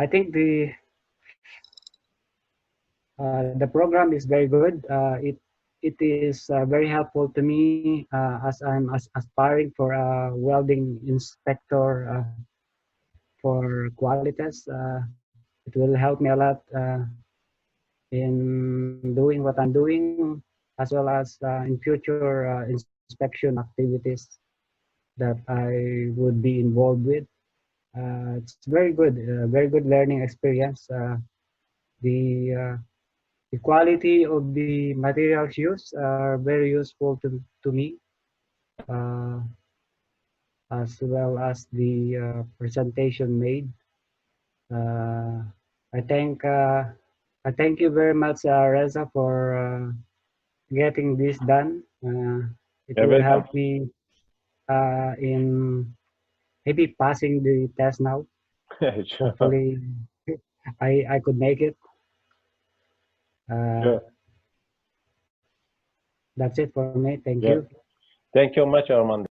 I think the program is very good. It is very helpful to me as I'm aspiring for a welding inspector for qualities. It will help me a lot in doing what I'm doing, as well as in future inspection activities that I would be involved with. It's very good learning experience. The the quality of the materials used are very useful to me, uh, as well as the presentation made. Uh, I thank uh, I thank you very much, Reza, for getting this done. It You're will welcome. help me in maybe passing the test now. Sure. Hopefully, I could make it. Uh, Sure. that's it for me. Thank Yeah. you. Thank you much, Armando.